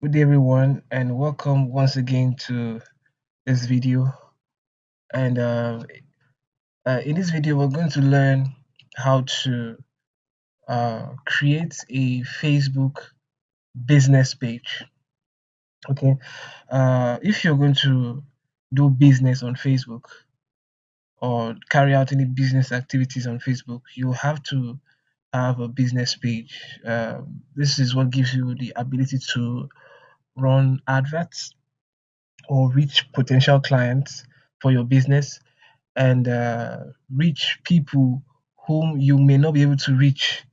Good day, everyone, and welcome once again to this video. And in this video, we're going to learn how to create a Facebook business page. Okay, if you're going to do business on Facebook or carry out any business activities on Facebook, you have to have a business page. This is what gives you the ability to run adverts or reach potential clients for your business and reach people whom you may not be able to reach.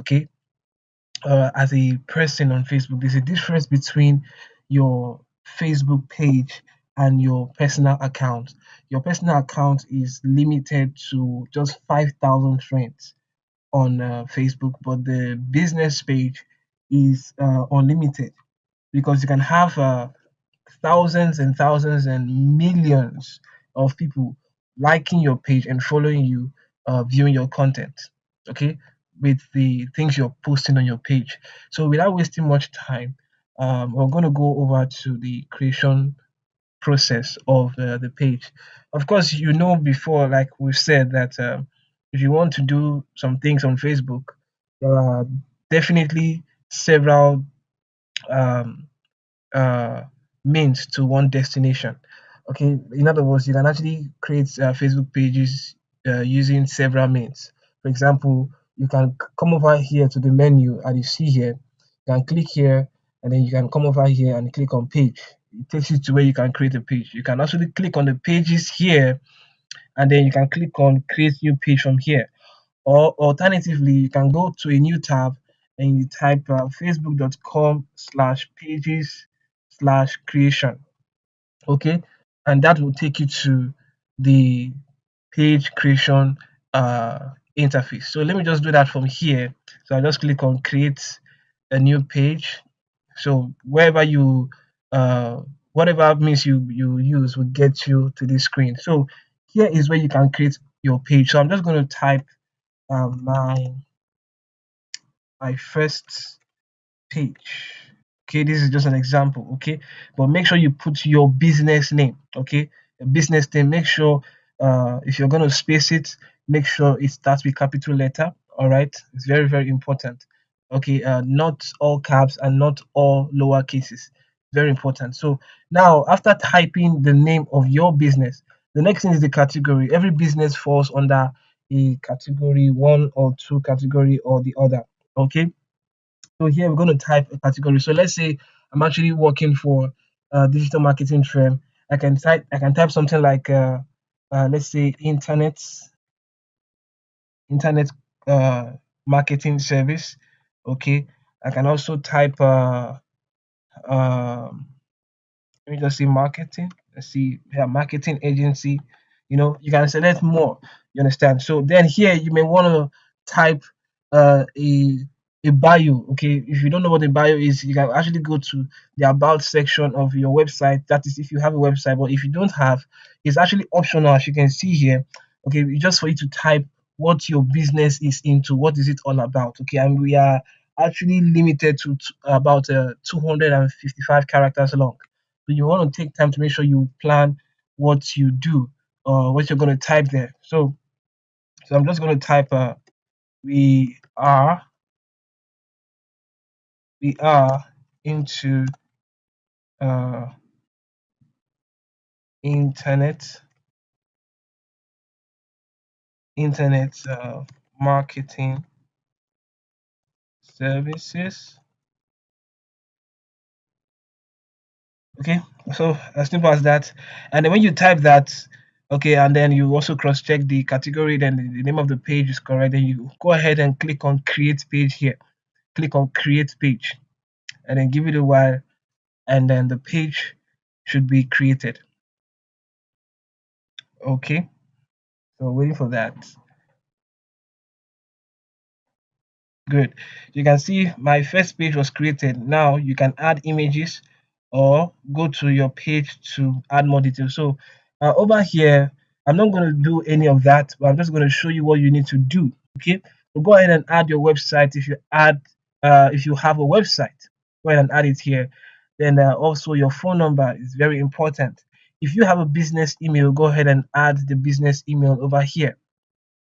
Okay, as a person on Facebook, there's a difference between your Facebook page and your personal account. Your personal account is limited to just 5,000 friends on Facebook, but the business page is unlimited because you can have thousands and thousands and millions of people liking your page and following you, viewing your content, okay, with the things you're posting on your page. So without wasting much time, we're going to go over to the creation process of the page. Of course, you know before, like we've said, that if you want to do some things on Facebook, there are definitely several um, uh, means to one destination. Okay, in other words, you can actually create Facebook pages using several means. For example, you can come over here to the menu and you see here, you can click here and then you can come over here and click on page. It takes you to where you can create a page. You can actually click on the pages here and then you can click on create new page from here. Or alternatively, you can go to a new tab and you type facebook.com/pages/creation. Okay, and that will take you to the page creation interface. So let me just do that from here. So I just click on create a new page. So wherever you whatever means you use will get you to this screen. So here is where you can create your page. So I'm just going to type my first page. Okay, this is just an example. Okay, but make sure you put your business name. Okay, your business name. Make sure if you're going to space it, make sure it starts with capital letter. All right, it's very very important. Okay, not all caps and not all lower cases. Very important. So now after typing the name of your business, the next thing is the category. Every business falls under a category, one or two category or the other. Okay, so here we're going to type a category. So let's say I'm actually working for a digital marketing firm. I can type something like let's say internet uh, marketing service. Okay, I can also type um, let me just see marketing. Let's see, yeah, marketing agency. You can select more. You understand? So then here you may want to type a bio. Okay, if you don't know what a bio is, you can actually go to the about section of your website. That is, if you have a website. But if you don't have, it's actually optional, as you can see here. Okay, it's just for you to type what your business is into, what is it all about. Okay, and we are actually limited to about 255 characters long. So you want to take time to make sure you plan what you do or what you're going to type there. So I'm just going to type we are we are into uh, internet internet marketing services. Okay, so as simple as that. And then when you type that, okay, and then you also cross check the category, then the name of the page is correct, then you go ahead and click on create page here. Click on create page and then give it a while, and then the page should be created. Okay, so waiting for that. Good. You can see my first page was created. Now you can add images or go to your page to add more details. So over here, I'm not going to do any of that, but I'm just going to show you what you need to do. Okay, so go ahead and add your website. If you have a website, go ahead and add it here. Then also your phone number is very important. If you have a business email, go ahead and add the business email over here.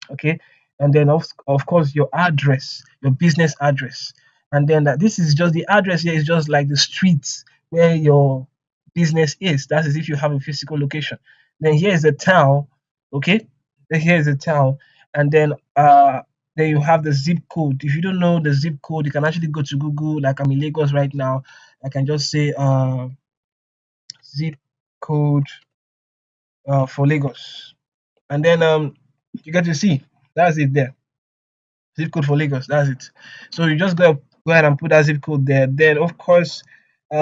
Okay, and then of course your address, your business address. And then this is just the address here is just like the streets where your business is. That is if you have a physical location. Then here is the town. Okay, then here is the town. And then you have the zip code. If you don't know the zip code, you can actually go to Google. Like I'm in Lagos right now, I can just say zip code for Lagos, and then you get to see that's it there. Zip code for Lagos. That's it. So you just go ahead and put that zip code there. Then of course,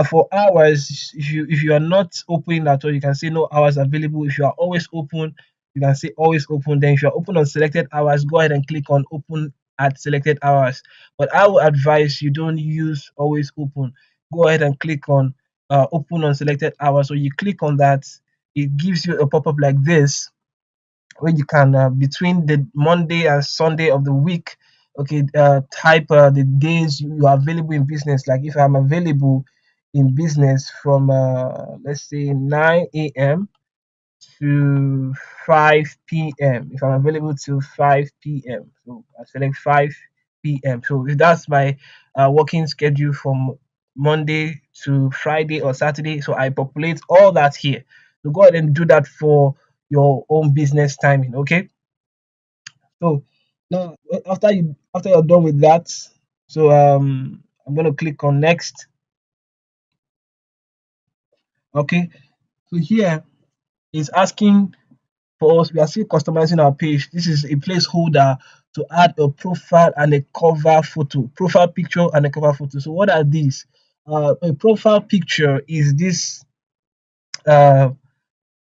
for hours, if you are not open at all, you can say no hours available. If you are always open, you can say always open. Then if you are open on selected hours, go ahead and click on open at selected hours. But I would advise you don't use always open. Go ahead and click on open on selected hours. So you click on that, it gives you a pop-up like this where you can between the Monday and Sunday of the week, okay, type the days you are available in business. Like if I'm available in business from let's say 9 a.m. to 5 p.m. If I'm available till 5 p.m. So I select 5 p.m. So if that's my working schedule from Monday to Friday or Saturday. So I populate all that here. So go ahead and do that for your own business timing. Okay. So now after you're done with that, so I'm gonna click on next. Okay. So here is asking for us. We are still customizing our page. This is a placeholder to add a profile and a cover photo, profile picture and a cover photo. So what are these? A profile picture is this uh,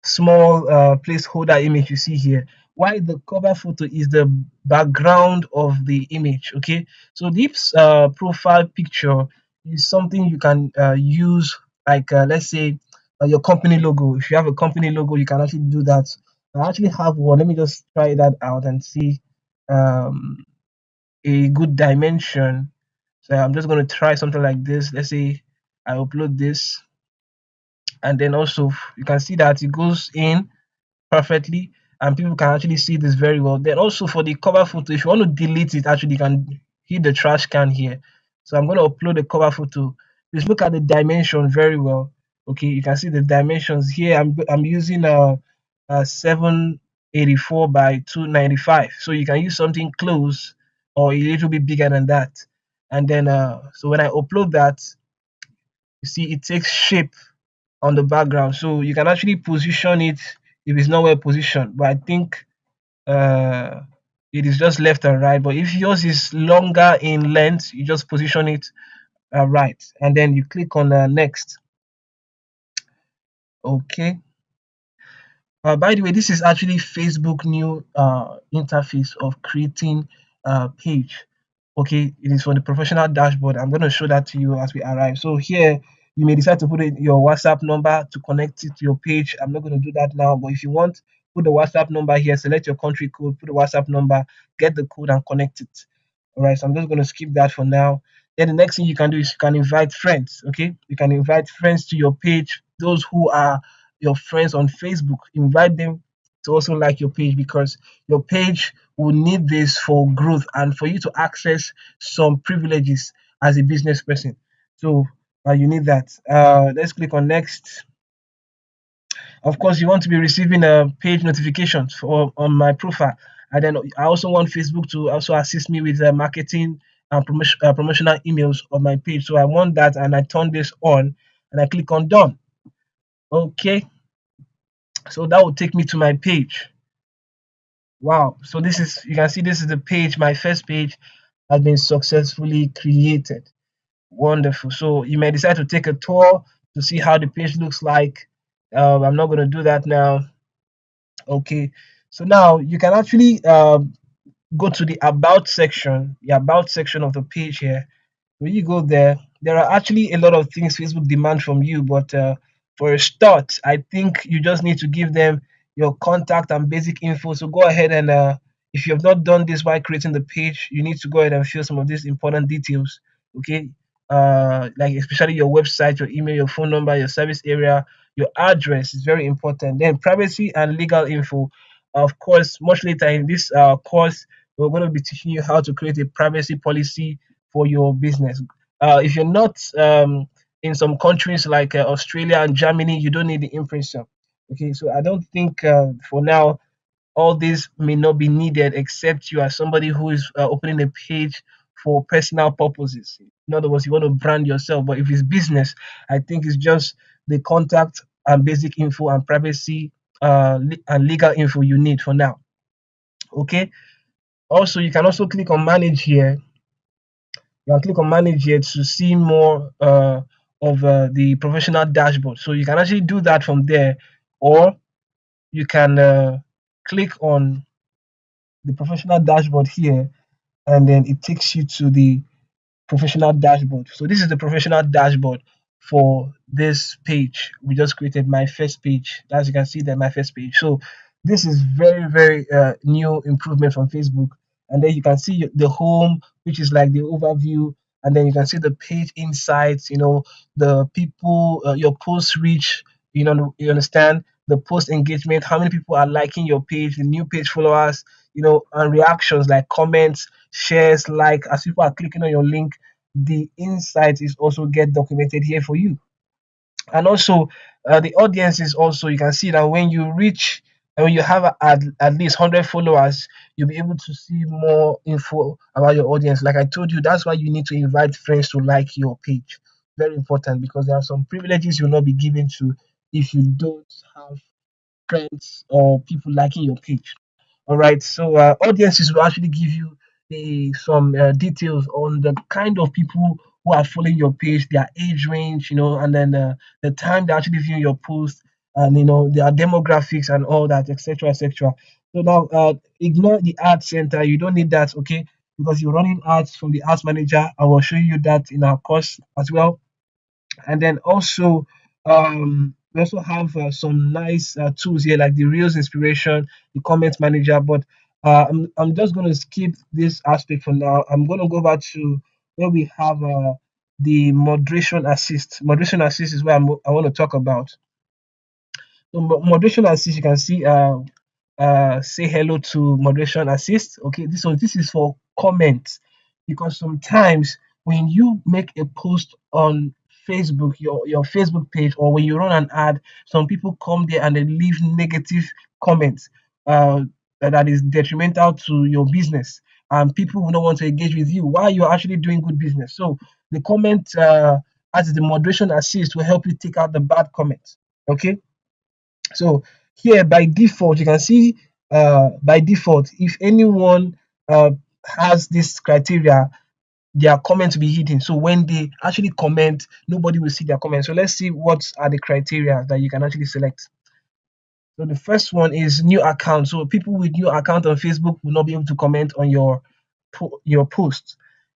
small placeholder image you see here. Why the cover photo is the background of the image. Okay, so this profile picture is something you can use, like let's say your company logo. If you have a company logo, you can actually do that. I actually have one. Let me just try that out and see um, a good dimension. So I'm just going to try something like this. Let's say I upload this, and then also you can see that it goes in perfectly, and people can actually see this very well. Then also for the cover photo, if you want to delete it, actually you can hit the trash can here. So I'm going to upload the cover photo. Just look at the dimension very well. Okay, you can see the dimensions here. I'm using a 784 by 295, so you can use something close or a little bit bigger than that. And then so when I upload that, you see it takes shape on the background, so you can actually position it if it's not well positioned. But I think uh, it is just left and right. But if yours is longer in length, you just position it right, and then you click on next. Okay. By the way, this is actually Facebook new interface of creating a page. Okay, it is for the professional dashboard. I'm going to show that to you as we arrive. So here, you may decide to put in your WhatsApp number to connect it to your page. I'm not going to do that now, but if you want, put the WhatsApp number here, select your country code, put the WhatsApp number, get the code and connect it. All right, so I'm just going to skip that for now. Then the next thing you can do is you can invite friends. Okay, you can invite friends to your page. Those who are your friends on Facebook, invite them to also like your page, because your page will need this for growth and for you to access some privileges as a business person. So you need that. Let's click on next. Of course, you want to be receiving page notifications for on my profile, and then I also want Facebook to also assist me with marketing and promotional emails on my page. So I want that, and I turn this on, and I click on done. Okay, so that will take me to my page. Wow. So this is, you can see this is the page. My first page has been successfully created. Wonderful. So you may decide to take a tour to see how the page looks like. I'm not going to do that now. Okay. So now you can actually go to the about section, of the page here. When you go there, there are actually a lot of things Facebook demand from you, but for a start, I think you just need to give them your contact and basic info. So go ahead and if you have not done this while creating the page, you need to go ahead and fill some of these important details. Okay, like especially your website, your email, your phone number, your service area, your address is very important. Then privacy and legal info. Of course, much later in this course, we're going to be teaching you how to create a privacy policy for your business. If you're not in some countries like Australia and Germany, you don't need the impression. Okay, so I don't think for now all this may not be needed except you are somebody who is opening a page for personal purposes. In other words, you want to brand yourself, but if it's business, I think it's just the contact and basic info and privacy and legal info you need for now. Okay. Also, you can also click on manage here. You can click on manage here to see more of the professional dashboard. So you can actually do that from there, or you can click on the professional dashboard here, and then it takes you to the professional dashboard. So this is the professional dashboard for this page. We just created my first page. As you can see, that my first page. So this is very new improvement from Facebook. And then you can see the home, which is like the overview, and then you can see the page insights. The people your post reach. You understand the post engagement, how many people are liking your page, the new page followers, and reactions like comments, shares, like as people are clicking on your link, the insight is also get documented here for you. And also the audience is also, you can see that when you reach and when you have at least 100 followers, you'll be able to see more info about your audience. Like I told you, that's why you need to invite friends to like your page. Very important, because there are some privileges you'll not be given to if you don't have friends or people liking your page. All right, so audiences will actually give you some details on the kind of people who are following your page, their age range, and then the time they're actually viewing your post, and their demographics and all that, etc., etc. So now, ignore the ad center. You don't need that, okay? Because you're running ads from the ads manager. I will show you that in our course as well. And then also we also have some nice tools here like the reels inspiration, the comment manager, but I'm just going to skip this aspect for now. I'm going to go back to where we have the moderation assist is where I want to talk about. So moderation assist, you can see say hello to moderation assist. Okay, this is for comments, because sometimes when you make a post on Facebook, your Facebook page, or when you run an ad, some people come there and they leave negative comments that is detrimental to your business, and people will not want to engage with you while you're actually doing good business. So the comment as the moderation assist will help you take out the bad comments. Okay, so here by default, you can see by default, if anyone uh, has this criteria, their comment will be hidden. So when they actually comment, nobody will see their comment. So let's see what are the criteria that you can actually select. So the first one is new account. So people with new account on Facebook will not be able to comment on your post.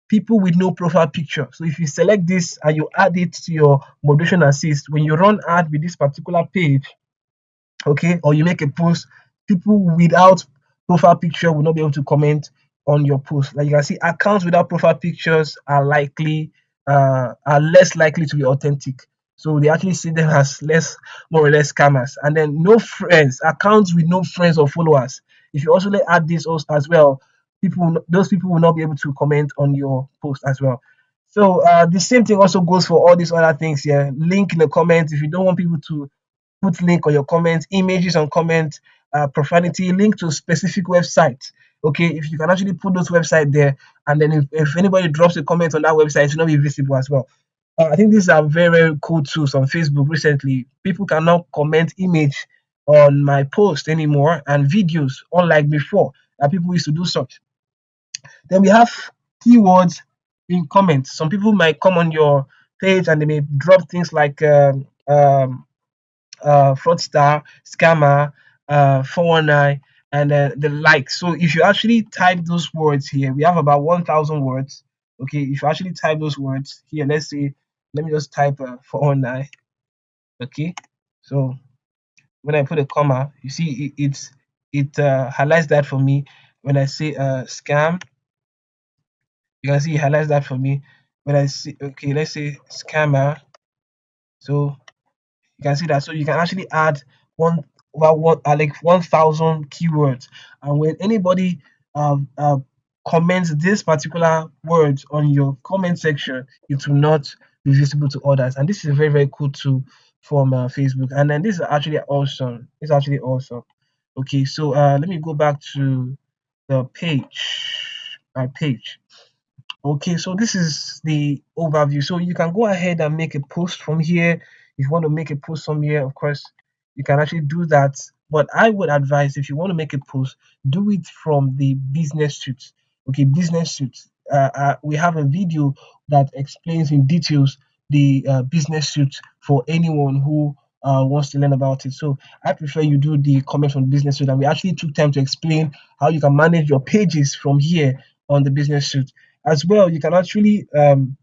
People with no profile picture. So if you select this and you add it to your moderation assist, when you run ad with this particular page, okay, or you make a post, people without profile picture will not be able to comment on your post. Like you can see, accounts without profile pictures are less likely to be authentic. So they actually see them as less, more or less scammers. And then no friends, accounts with no friends or followers. If you also add this also as well, those people will not be able to comment on your post as well. So the same thing also goes for all these other things here. Link in the comments if you don't want people to put link on your comments, images on comments, profanity, link to specific websites. Okay, if you can actually put those websites there, and then if anybody drops a comment on that website, it should not be visible as well. I think these are very cool tools on Facebook recently. People cannot comment image on my post anymore and videos, unlike before that people used to do such. Then we have keywords in comments. Some people might come on your page and they may drop things like fraudster, scammer, 419, and the like. So if you actually type those words here, we have about 1,000 words. Okay, if you actually type those words here, let's say, let me just type 419. Okay, so when I put a comma, you see it highlights that for me. When I say scam, you can see it highlights that for me. when I see, okay, let's say scammer. So you can see that. So you can actually add one, well, one like 1,000 keywords, and when anybody comments this particular words on your comment section, it will not be visible to others. And this is a very very cool tool from Facebook. And then this is actually awesome. It's actually awesome. Okay, so let me go back to the page, my page. Okay, so this is the overview. So you can go ahead and make a post from here. If you want to make a post from here, of course, you can actually do that. But I would advise, if you want to make a post, do it from the business suite. Okay, business suite. We have a video that explains in details the business suite for anyone who wants to learn about it. So I prefer you do the comment from business suite, and we actually took time to explain how you can manage your pages from here on the business suite. As well, you can actually on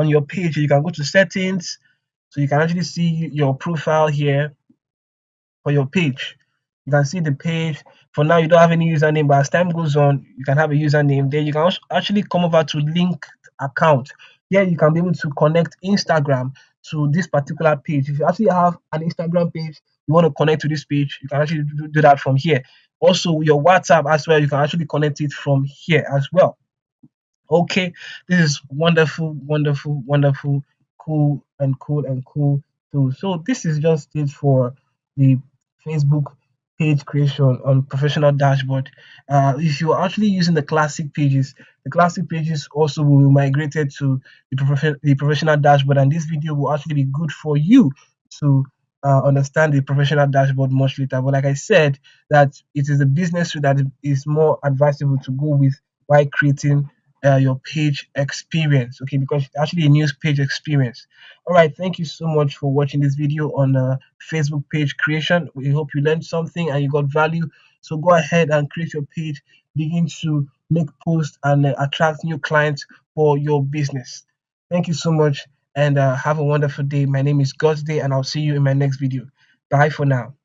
your page, you can go to settings, so you can actually see your profile here for your page. You can see the page. For now, you don't have any username, but as time goes on, you can have a username. Then you can actually come over to link account. Here you can be able to connect Instagram to this particular page. If you actually have an Instagram page, you want to connect to this page, you can actually do that from here. Also, your WhatsApp as well, you can actually connect it from here as well. Okay, this is wonderful, wonderful, wonderful, cool and cool and cool too. So this is just it for the Facebook page creation on professional dashboard. If you're actually using the classic pages also will be migrated to the professional dashboard, and this video will actually be good for you to understand the professional dashboard much later. But like I said, that it is the business suite that is more advisable to go with while creating your page experience, okay, because it's actually a news page experience. All right, thank you so much for watching this video on Facebook page creation. We hope you learned something and you got value. So go ahead and create your page, begin to make posts and attract new clients for your business. Thank you so much, and have a wonderful day. My name is God's Day, and I'll see you in my next video. Bye for now.